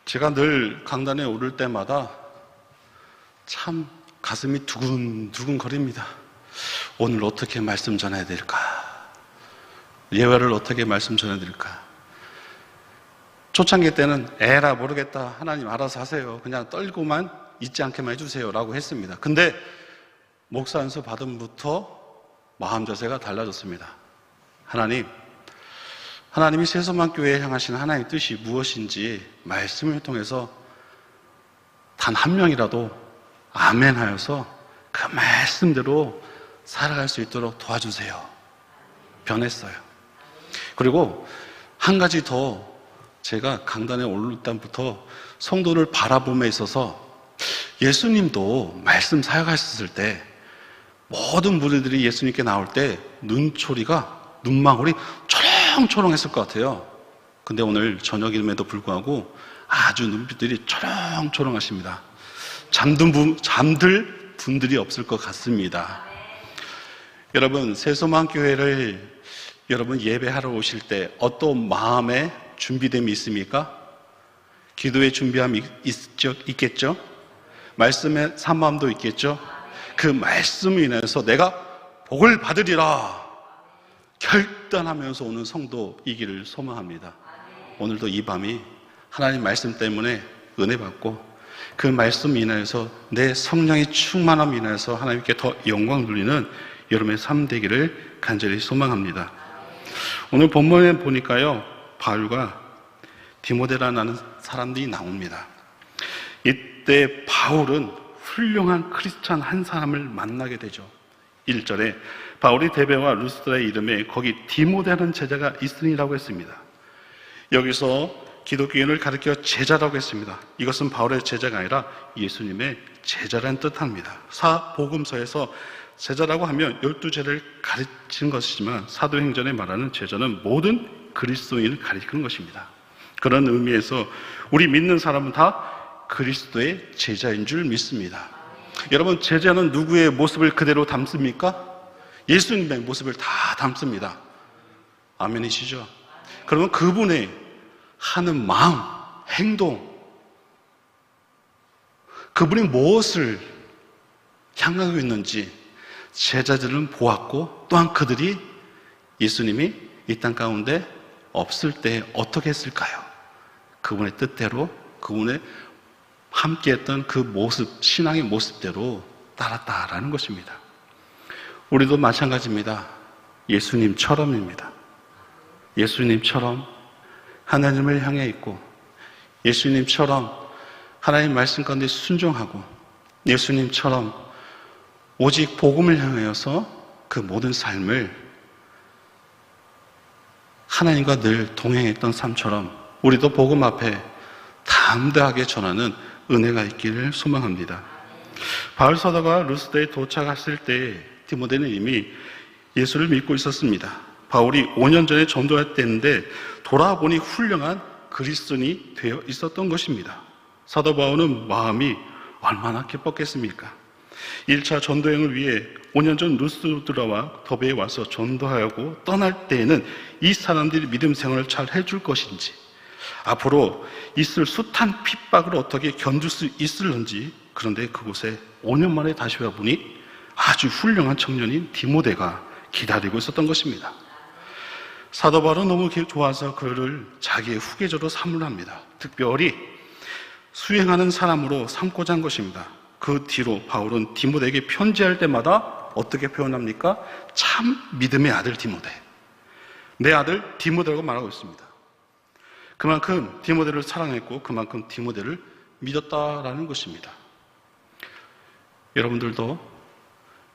제가 늘 강단에 오를 때마다 참 가슴이 두근두근 거립니다. 오늘 어떻게 말씀 전해야 될까? 예화를 어떻게 말씀 전해야 될까? 초창기 때는 에라 모르겠다, 하나님 알아서 하세요, 그냥 떨고만 잊지 않게만 해주세요 라고 했습니다. 근데 목사 안수 받음부터 마음 자세가 달라졌습니다. 하나님이 세소만교회에 향하신 하나님의 뜻이 무엇인지 말씀을 통해서 단 한 명이라도 아멘 하여서 그 말씀대로 살아갈 수 있도록 도와주세요. 변했어요. 그리고 한 가지 더, 제가 강단에 오를 때부터 성도를 바라봄에 있어서 예수님도 말씀 사역하셨을 때 모든 무리들이 예수님께 나올 때 눈망울이 초롱초롱했을 것 같아요. 근데 오늘 저녁임에도 불구하고 아주 눈빛들이 초롱초롱하십니다. 잠들 분들이 없을 것 같습니다. 여러분, 세소만교회를 여러분 예배하러 오실 때 어떤 마음의 준비됨이 있습니까? 기도의 준비함이 있겠죠? 말씀의 산마음도 있겠죠? 그 말씀을 인해서 내가 복을 받으리라 결단하면서 오는 성도이기를 소망합니다. 오늘도 이 밤이 하나님 말씀 때문에 은혜 받고 그 말씀 인하여서 내 성령의 충만함 인하여서 하나님께 더 영광 돌리는 여러분의 삶 되기를 간절히 소망합니다. 오늘 본문에 보니까요, 바울과 디모데라는 사람들이 나옵니다. 이때 바울은 훌륭한 크리스찬 한 사람을 만나게 되죠. 1절에 바울이 데베와 루스드라의 이름에 거기 디모데라는 제자가 있으니라고 했습니다. 여기서 기독교인을 가리켜 제자라고 했습니다. 이것은 바울의 제자가 아니라 예수님의 제자라는 뜻합니다. 사복음서에서 제자라고 하면 12제를 가르치는 것이지만 사도행전에 말하는 제자는 모든 그리스도인을 가리키는 것입니다. 그런 의미에서 우리 믿는 사람은 다 그리스도의 제자인 줄 믿습니다. 여러분, 제자는 누구의 모습을 그대로 담습니까? 예수님의 모습을 다 담습니다. 아멘이시죠? 그러면 그분의 하는 마음, 행동, 그분이 무엇을 향하고 있는지 제자들은 보았고, 또한 그들이 예수님이 이 땅 가운데 없을 때 어떻게 했을까요? 그분의 뜻대로, 그분의 함께했던 그 모습, 신앙의 모습대로 따랐다라는 것입니다. 우리도 마찬가지입니다. 예수님처럼입니다. 예수님처럼 하나님을 향해 있고, 예수님처럼 하나님 말씀 가운데 순종하고, 예수님처럼 오직 복음을 향하여서 그 모든 삶을 하나님과 늘 동행했던 삶처럼 우리도 복음 앞에 담대하게 전하는 은혜가 있기를 소망합니다. 바울 사도가 루스드에 도착했을 때 디모데는 이미 예수를 믿고 있었습니다. 바울이 5년 전에 전도할 때인데 돌아보니 훌륭한 그리스도인이 되어 있었던 것입니다. 사도 바울은 마음이 얼마나 기뻤겠습니까? 1차 전도행을 위해 5년 전 루스드라와 더베에 와서 전도하고 떠날 때에는 이 사람들이 믿음 생활을 잘 해줄 것인지, 앞으로 있을 숱한 핍박을 어떻게 견딜 수 있을런지, 그런데 그곳에 5년 만에 다시 와보니 아주 훌륭한 청년인 디모데가 기다리고 있었던 것입니다. 사도 바울은 너무 좋아서 그를 자기의 후계자로 삼으려 합니다. 특별히 수행하는 사람으로 삼고자 한 것입니다. 그 뒤로 바울은 디모데에게 편지할 때마다 어떻게 표현합니까? 참 믿음의 아들 디모데, 내 아들 디모데라고 말하고 있습니다. 그만큼 디모데를 사랑했고 그만큼 디모데를 믿었다라는 것입니다. 여러분들도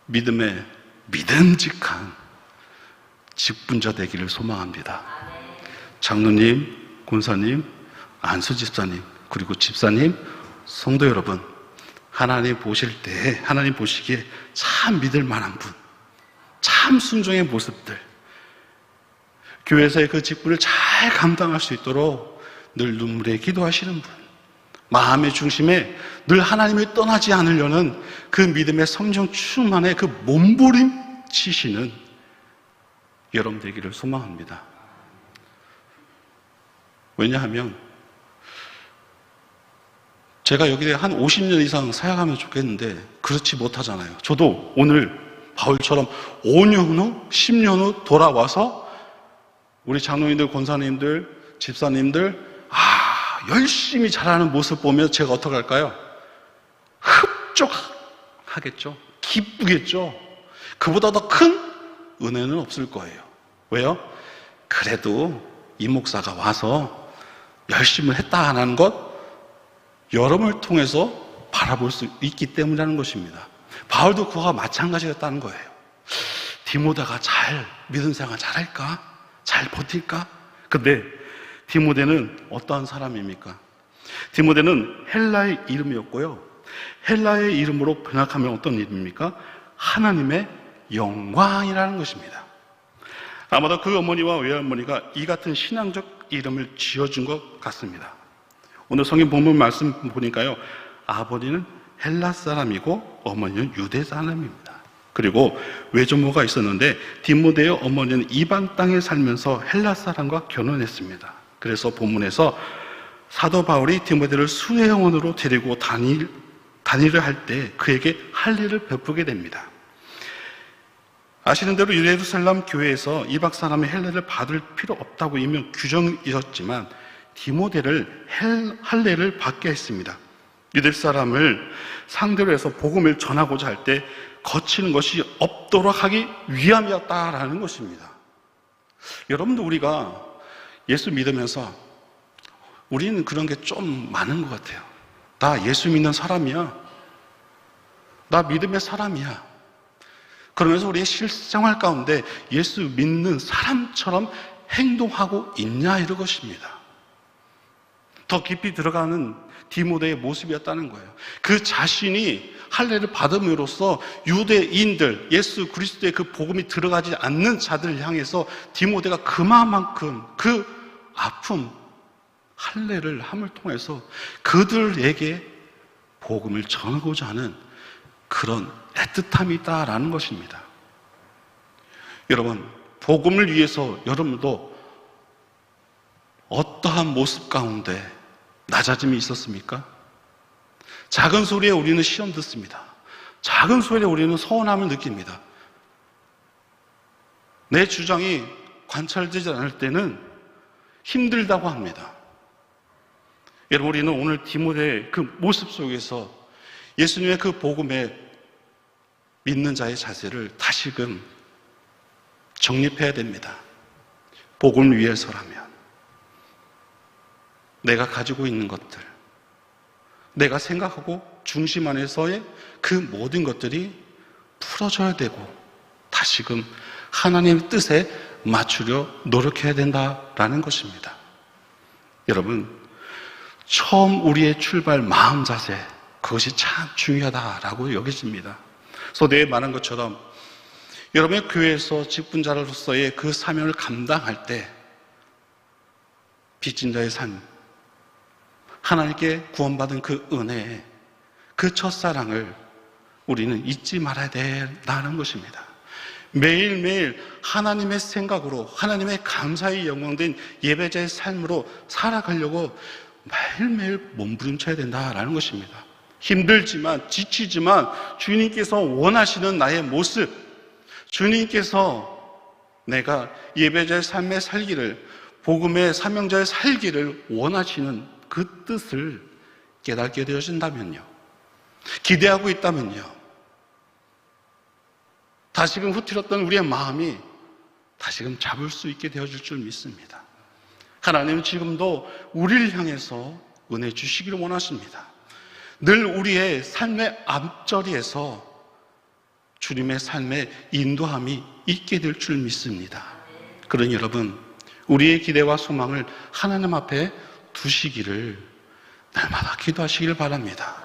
믿음의 믿음직한 직분자 되기를 소망합니다. 장로님, 권사님, 안수 집사님, 그리고 집사님, 성도 여러분, 하나님 보실 때, 하나님 보시기에 참 믿을 만한 분, 참 순종의 모습들, 교회에서의 그 직분을 잘 감당할 수 있도록 늘 눈물에 기도하시는 분, 마음의 중심에 늘 하나님을 떠나지 않으려는 그 믿음의 성령 충만의 그 몸부림치시는 여러분 되기를 소망합니다. 왜냐하면 제가 여기에 한 50년 이상 사역하면 좋겠는데 그렇지 못하잖아요. 저도 오늘 바울처럼 5년 후, 10년 후 돌아와서 우리 장로님들, 권사님들, 집사님들 열심히 잘하는 모습 보면 제가 어떻게 할까요? 흡족하겠죠. 기쁘겠죠. 그보다 더 큰 은혜는 없을 거예요. 왜요? 그래도 이 목사가 와서 열심히 했다 하는 것 여러분을 통해서 바라볼 수 있기 때문이라는 것입니다. 바울도 그와 마찬가지였다는 거예요. 디모데가 잘 믿음 생활 잘할까? 잘 버틸까? 근데 디모데는 어떠한 사람입니까? 디모데는 헬라의 이름이었고요. 헬라의 이름으로 번역하면 어떤 이름입니까? 하나님의 영광이라는 것입니다. 아마도 그 어머니와 외할머니가 이 같은 신앙적 이름을 지어준 것 같습니다. 오늘 성경 본문 말씀 보니까요, 아버지는 헬라 사람이고 어머니는 유대 사람입니다. 그리고 외조모가 있었는데 디모데의 어머니는 이방 땅에 살면서 헬라 사람과 결혼했습니다. 그래서 본문에서 사도 바울이 디모데를 수혜원으로 데리고 다니를 할 때 그에게 할례를 베푸게 됩니다. 아시는 대로 예루살렘 교회에서 이방 사람의 할례를 받을 필요 없다고 이미 규정이었지만 디모데를 할례를 받게 했습니다. 유대 사람을 상대로 해서 복음을 전하고자 할 때 거치는 것이 없도록 하기 위함이었다라는 것입니다. 여러분도 우리가 예수 믿으면서 우리는 그런 게 좀 많은 것 같아요. 나 예수 믿는 사람이야. 나 믿음의 사람이야. 그러면서 우리의 실생활 가운데 예수 믿는 사람처럼 행동하고 있냐 이런 것입니다. 더 깊이 들어가는 디모데의 모습이었다는 거예요. 그 자신이 할례를 받음으로써 유대인들, 예수 그리스도의 그 복음이 들어가지 않는 자들을 향해서 디모데가 그만큼 그 아픔, 할례를 함을 통해서 그들에게 복음을 전하고자 하는 그런 애틋함이 있다라는 것입니다. 여러분, 복음을 위해서 여러분도 어떠한 모습 가운데 낮아짐이 있었습니까? 작은 소리에 우리는 시험 듣습니다. 작은 소리에 우리는 서운함을 느낍니다. 내 주장이 관찰되지 않을 때는 힘들다고 합니다. 여러분, 우리는 오늘 디모데의 그 모습 속에서 예수님의 그 복음에 믿는 자의 자세를 다시금 정립해야 됩니다. 복음을 위해서라면 내가 가지고 있는 것들, 내가 생각하고 중심 안에서의 그 모든 것들이 풀어져야 되고 다시금 하나님의 뜻에 맞추려 노력해야 된다라는 것입니다. 여러분, 처음 우리의 출발 마음 자세, 그것이 참 중요하다라고 여겨집니다. 소대에 말한 것처럼 여러분의 교회에서 직분자로서의 그 사명을 감당할 때 빚진 자의 삶, 하나님께 구원받은 그 은혜, 그 첫사랑을 우리는 잊지 말아야 된다는 것입니다. 매일매일 하나님의 생각으로, 하나님의 감사의 영광된 예배자의 삶으로 살아가려고 매일매일 몸부림쳐야 된다는 것입니다. 힘들지만, 지치지만 주님께서 원하시는 나의 모습, 주님께서 내가 예배자의 삶의 살기를, 복음의 사명자의 살기를 원하시는 그 뜻을 깨닫게 되어진다면요, 기대하고 있다면요, 다시금 흐트렸던 우리의 마음이 다시금 잡을 수 있게 되어질 줄 믿습니다. 하나님은 지금도 우리를 향해서 은혜 주시기를 원하십니다. 늘 우리의 삶의 앞자리에서 주님의 삶의 인도함이 있게 될 줄 믿습니다. 그러니 여러분, 우리의 기대와 소망을 하나님 앞에 두시기를 날마다 기도하시기를 바랍니다.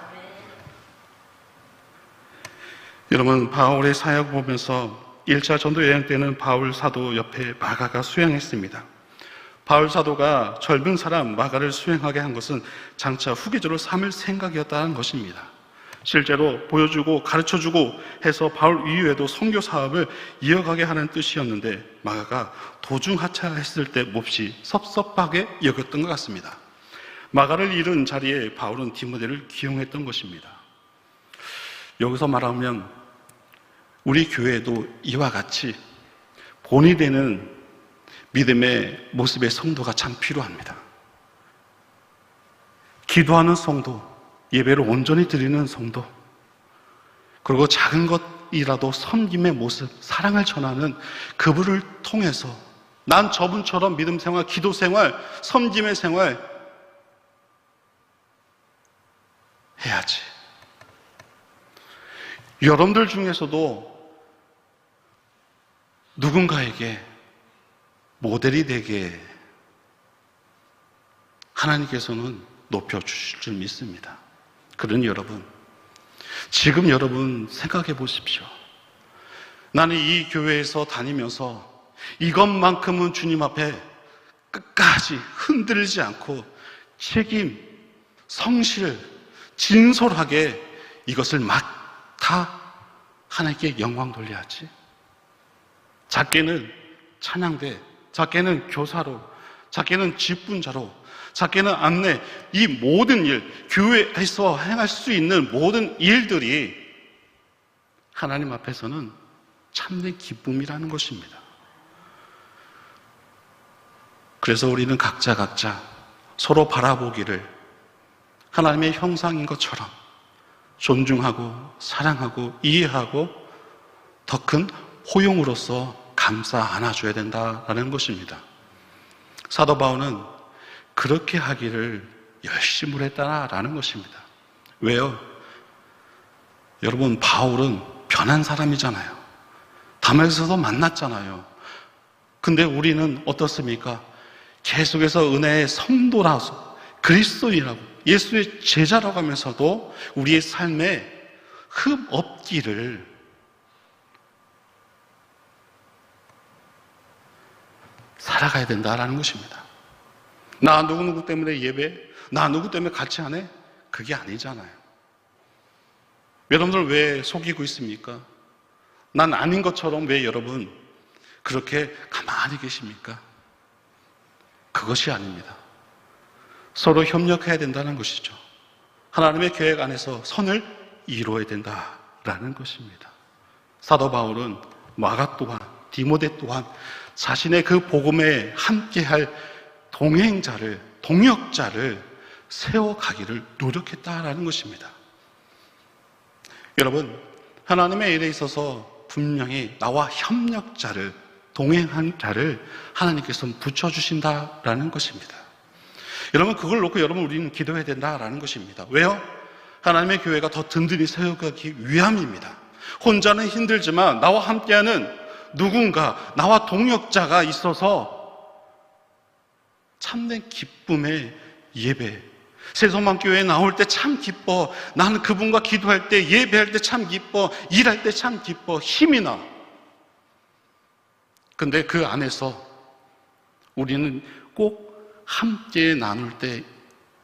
여러분, 바울의 사역을 보면서 1차 전도 여행 때는 바울 사도 옆에 마가가 수행했습니다. 바울 사도가 젊은 사람 마가를 수행하게 한 것은 장차 후계자로 삼을 생각이었다는 것입니다. 실제로 보여주고 가르쳐주고 해서 바울 이후에도 선교 사업을 이어가게 하는 뜻이었는데 마가가 도중 하차했을 때 몹시 섭섭하게 여겼던 것 같습니다. 마가를 잃은 자리에 바울은 디모데를 기용했던 것입니다. 여기서 말하면 우리 교회도 이와 같이 본이 되는 믿음의 모습의 성도가 참 필요합니다. 기도하는 성도, 예배를 온전히 드리는 성도, 그리고 작은 것이라도 섬김의 모습, 사랑을 전하는 그분을 통해서 난 저분처럼 믿음 생활, 기도 생활, 섬김의 생활 해야지. 여러분들 중에서도 누군가에게 모델이 되게 하나님께서는 높여주실 줄 믿습니다. 그러니 여러분, 지금 여러분 생각해 보십시오. 나는 이 교회에서 다니면서 이것만큼은 주님 앞에 끝까지 흔들리지 않고 책임, 성실, 진솔하게 이것을 맡아 하나님께 영광 돌려야지. 작게는 찬양대, 작게는 교사로, 작게는 직분자로, 작게는 안내, 이 모든 일, 교회에서 행할 수 있는 모든 일들이 하나님 앞에서는 참된 기쁨이라는 것입니다. 그래서 우리는 각자 서로 바라보기를 하나님의 형상인 것처럼 존중하고 사랑하고 이해하고 더 큰 호용으로서 감싸 안아줘야 된다라는 것입니다. 사도 바울은 그렇게 하기를 열심으로 했다라는 것입니다. 왜요? 여러분, 바울은 변한 사람이잖아요. 다메섹에서도 만났잖아요. 근데 우리는 어떻습니까? 계속해서 은혜의 성도라서 그리스도인이라고 예수의 제자라고 하면서도 우리의 삶에 흠 없기를 살아가야 된다라는 것입니다. 나 누구누구 때문에 예배, 나 누구 때문에 같이 안 해? 그게 아니잖아요. 여러분들 왜 속이고 있습니까? 난 아닌 것처럼 왜 여러분 그렇게 가만히 계십니까? 그것이 아닙니다. 서로 협력해야 된다는 것이죠. 하나님의 계획 안에서 선을 이루어야 된다라는 것입니다. 사도 바울은 마가 또한 디모데 또한 자신의 그 복음에 함께할 동행자를, 동역자를 세워가기를 노력했다라는 것입니다. 여러분, 하나님의 일에 있어서 분명히 나와 협력자를, 동행한 자를 하나님께서 붙여주신다라는 것입니다. 여러분, 그걸 놓고 우리는 기도해야 된다라는 것입니다. 왜요? 하나님의 교회가 더 든든히 세워가기 위함입니다. 혼자는 힘들지만 나와 함께하는 누군가, 나와 동역자가 있어서 참된 기쁨의 예배, 새소망교회에 나올 때 참 기뻐. 나는 그분과 기도할 때, 예배할 때 참 기뻐. 일할 때 참 기뻐. 힘이 나. 근데 그 안에서 우리는 꼭 함께 나눌 때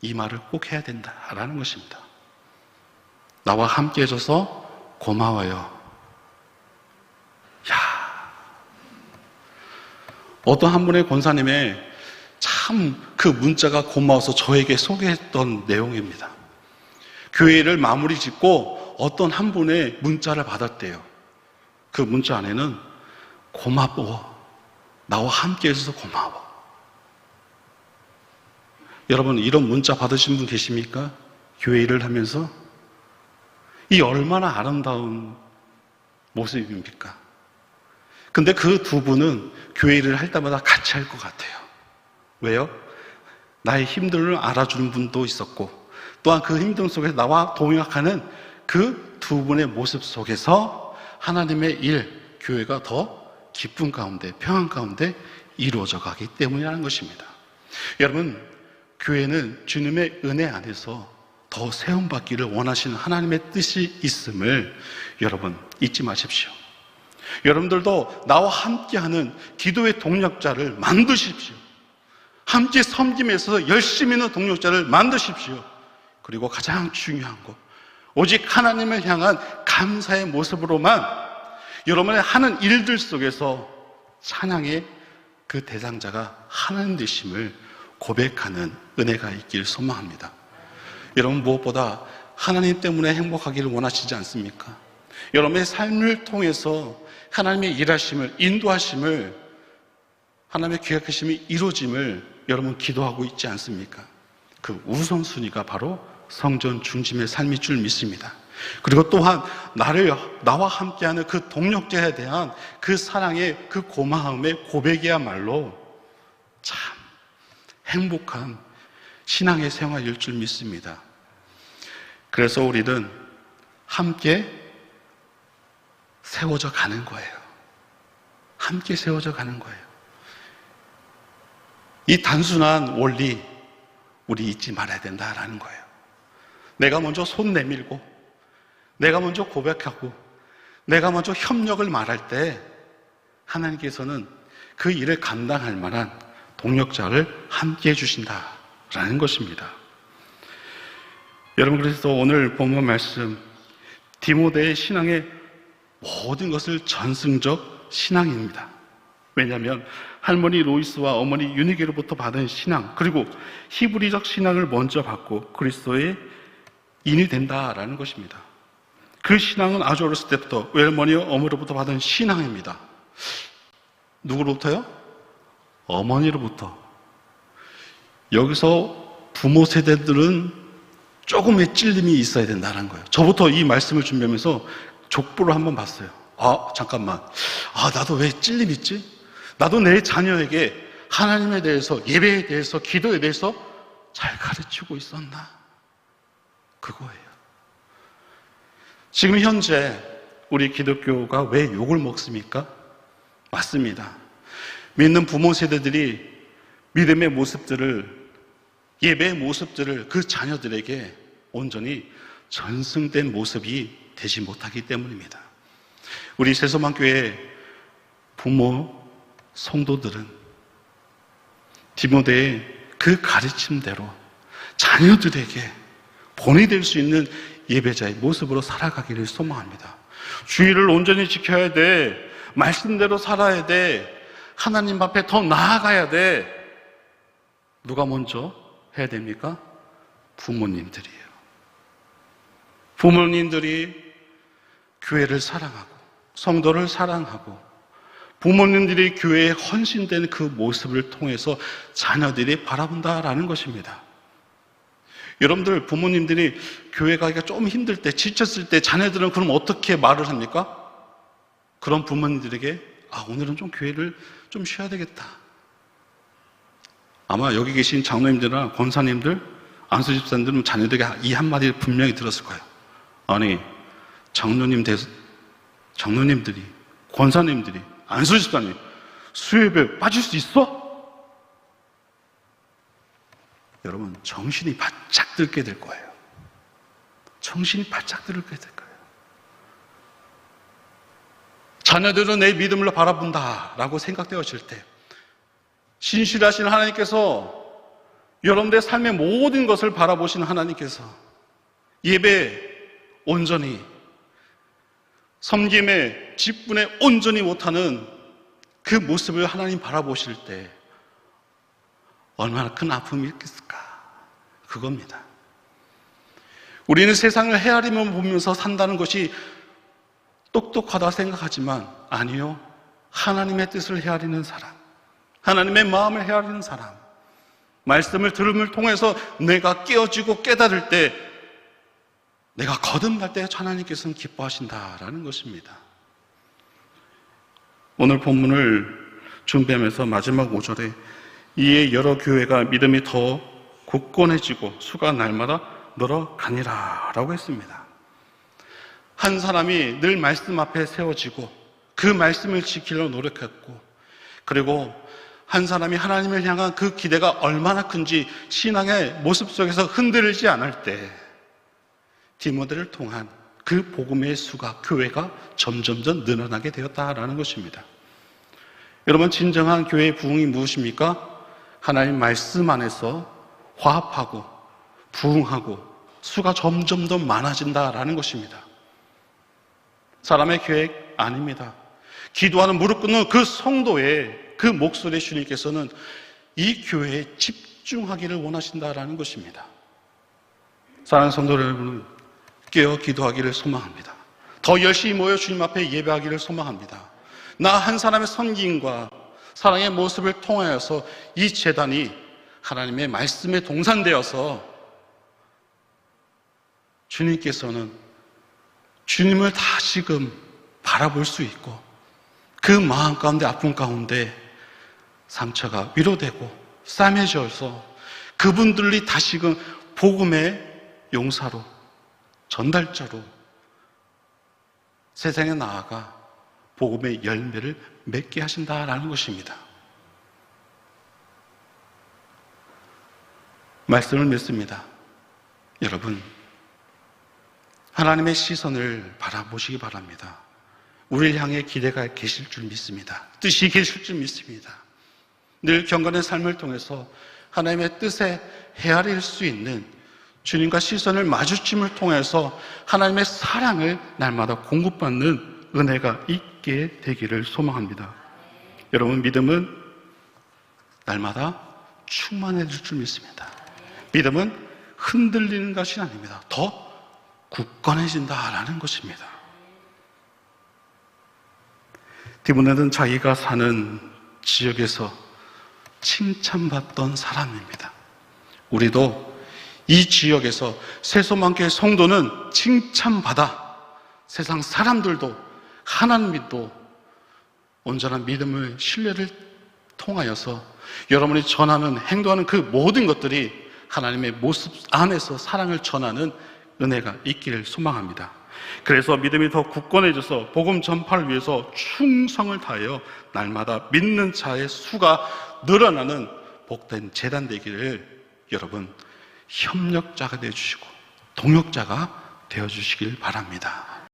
이 말을 꼭 해야 된다라는 것입니다. 나와 함께 해줘서 고마워요. 야, 어떤 한 분의 권사님의 참 그 문자가 고마워서 저에게 소개했던 내용입니다. 교회를 마무리 짓고 어떤 한 분의 문자를 받았대요. 그 문자 안에는 고마워. 나와 함께 해줘서 고마워. 여러분, 이런 문자 받으신 분 계십니까? 교회 일을 하면서? 이 얼마나 아름다운 모습입니까? 근데 그 두 분은 교회 일을 할 때마다 같이 할 것 같아요. 왜요? 나의 힘들을 알아주는 분도 있었고, 또한 그 힘듦 속에서 나와 동역하는 그 두 분의 모습 속에서 하나님의 일, 교회가 더 기쁨 가운데, 평안 가운데 이루어져 가기 때문이라는 것입니다. 여러분, 교회는 주님의 은혜 안에서 더 세움받기를 원하시는 하나님의 뜻이 있음을 여러분 잊지 마십시오. 여러분들도 나와 함께하는 기도의 동력자를 만드십시오. 함께 섬김에서 열심히 있는 동력자를 만드십시오. 그리고 가장 중요한 것, 오직 하나님을 향한 감사의 모습으로만 여러분의 하는 일들 속에서 찬양의 그 대상자가 하나님 되심을 고백하는 은혜가 있길 소망합니다. 여러분, 무엇보다 하나님 때문에 행복하기를 원하시지 않습니까? 여러분의 삶을 통해서 하나님의 일하심을, 인도하심을, 하나님의 계획하심이 이루어짐을 여러분 기도하고 있지 않습니까? 그 우선순위가 바로 성전 중심의 삶일 줄 믿습니다. 그리고 또한 나와 함께하는 그 동력자에 대한 그 사랑의 그 고마움의 고백이야말로 참 행복한 신앙의 생활일 줄 믿습니다. 그래서 우리는 함께 세워져 가는 거예요. 함께 세워져 가는 거예요. 이 단순한 원리 우리 잊지 말아야 된다라는 거예요. 내가 먼저 손 내밀고, 내가 먼저 고백하고, 내가 먼저 협력을 말할 때 하나님께서는 그 일을 감당할 만한 동력자를 함께 해주신다라는 것입니다. 여러분, 그래서 오늘 본문 말씀 디모데의 신앙의 모든 것을 전승적 신앙입니다. 왜냐하면 할머니 로이스와 어머니 유니게로부터 받은 신앙, 그리고 히브리적 신앙을 먼저 받고 그리스도의 인이 된다라는 것입니다. 그 신앙은 아주 어렸을 때부터 외할머니와 어머니로부터 받은 신앙입니다. 누구로부터요? 어머니로부터. 여기서 부모 세대들은 조금의 찔림이 있어야 된다는 거예요. 저부터 이 말씀을 준비하면서 족보를 한번 봤어요. 잠깐만. 나도 왜 찔림 있지? 나도 내 자녀에게 하나님에 대해서, 예배에 대해서, 기도에 대해서 잘 가르치고 있었나? 그거예요. 지금 현재 우리 기독교가 왜 욕을 먹습니까? 맞습니다. 믿는 부모 세대들이 믿음의 모습들을, 예배의 모습들을 그 자녀들에게 온전히 전승된 모습이 되지 못하기 때문입니다. 우리 세소만교회 부모, 성도들은 디모데의 그 가르침대로 자녀들에게 본이 될 수 있는 예배자의 모습으로 살아가기를 소망합니다. 주의를 온전히 지켜야 돼. 말씀대로 살아야 돼. 하나님 앞에 더 나아가야 돼. 누가 먼저 해야 됩니까? 부모님들이에요. 부모님들이 교회를 사랑하고 성도를 사랑하고 부모님들이 교회에 헌신된 그 모습을 통해서 자녀들이 바라본다라는 것입니다. 여러분들, 부모님들이 교회 가기가 좀 힘들 때, 지쳤을 때 자녀들은 그럼 어떻게 말을 합니까? 그런 부모님들에게 오늘은 좀 교회를 좀 쉬어야 되겠다. 아마 여기 계신 장로님들이나 권사님들, 안수집사님들은 자녀들에게 이 한마디를 분명히 들었을 거예요. 아니, 장로님들이, 권사님들이, 안수집사님, 수요예배 빠질 수 있어? 여러분, 정신이 바짝 들게 될 거예요. 정신이 바짝 들게 될 거예요. 자녀들은 내 믿음을 바라본다라고 생각되어질 때 신실하신 하나님께서 여러분들의 삶의 모든 것을 바라보시는 하나님께서 예배 온전히, 섬김에, 직분에 온전히 못하는 그 모습을 하나님 바라보실 때 얼마나 큰 아픔이 있겠을까? 그겁니다. 우리는 세상을 헤아리며 보면서 산다는 것이 똑똑하다 생각하지만 아니요. 하나님의 뜻을 헤아리는 사람, 하나님의 마음을 헤아리는 사람, 말씀을 들음을 통해서 내가 깨어지고 깨달을 때, 내가 거듭날 때 하나님께서는 기뻐하신다라는 것입니다. 오늘 본문을 준비하면서 마지막 5절에 이에 여러 교회가 믿음이 더 굳건해지고 수가 날마다 늘어가니라 라고 했습니다. 한 사람이 늘 말씀 앞에 세워지고 그 말씀을 지키려고 노력했고, 그리고 한 사람이 하나님을 향한 그 기대가 얼마나 큰지 신앙의 모습 속에서 흔들리지 않을 때 디모데를 통한 그 복음의 수가, 교회가 점점점 늘어나게 되었다라는 것입니다. 여러분, 진정한 교회의 부흥이 무엇입니까? 하나님 말씀 안에서 화합하고 부흥하고 수가 점점 더 많아진다라는 것입니다. 사람의 계획 아닙니다. 기도하는 무릎 꿇는 그 성도의 그 목소리 주님께서는 이 교회의 집중하기를 원하신다라는 것입니다. 사랑하는 성도 여러분, 깨어 기도하기를 소망합니다. 더 열심히 모여 주님 앞에 예배하기를 소망합니다. 나 한 사람의 섬김과 사랑의 모습을 통하여서 이 제단이 하나님의 말씀에 동산되어서 주님께서는 주님을 다시금 바라볼 수 있고 그 마음 가운데 아픔 가운데 상처가 위로되고 싸매져서 그분들이 다시금 복음의 용사로 전달자로 세상에 나아가 복음의 열매를 맺게 하신다라는 것입니다. 말씀을 맺습니다. 여러분, 하나님의 시선을 바라보시기 바랍니다. 우리를 향해 기대가 계실 줄 믿습니다. 뜻이 계실 줄 믿습니다. 늘 경건의 삶을 통해서 하나님의 뜻에 헤아릴 수 있는 주님과 시선을 마주침을 통해서 하나님의 사랑을 날마다 공급받는 은혜가 있게 되기를 소망합니다. 여러분, 믿음은 날마다 충만해질 줄 믿습니다. 믿음은 흔들리는 것이 아닙니다. 더 굳건해진다라는 것입니다. 디모데는 자기가 사는 지역에서 칭찬받던 사람입니다. 우리도 이 지역에서 세소만교회 성도는 칭찬받아 세상 사람들도 하나님도 온전한 믿음을 신뢰를 통하여서 여러분이 전하는 행동하는 그 모든 것들이 하나님의 모습 안에서 사랑을 전하는 은혜가 있기를 소망합니다. 그래서 믿음이 더 굳건해져서 복음 전파를 위해서 충성을 다하여 날마다 믿는 자의 수가 늘어나는 복된 제단 되기를 여러분 협력자가 되어주시고 동역자가 되어주시길 바랍니다.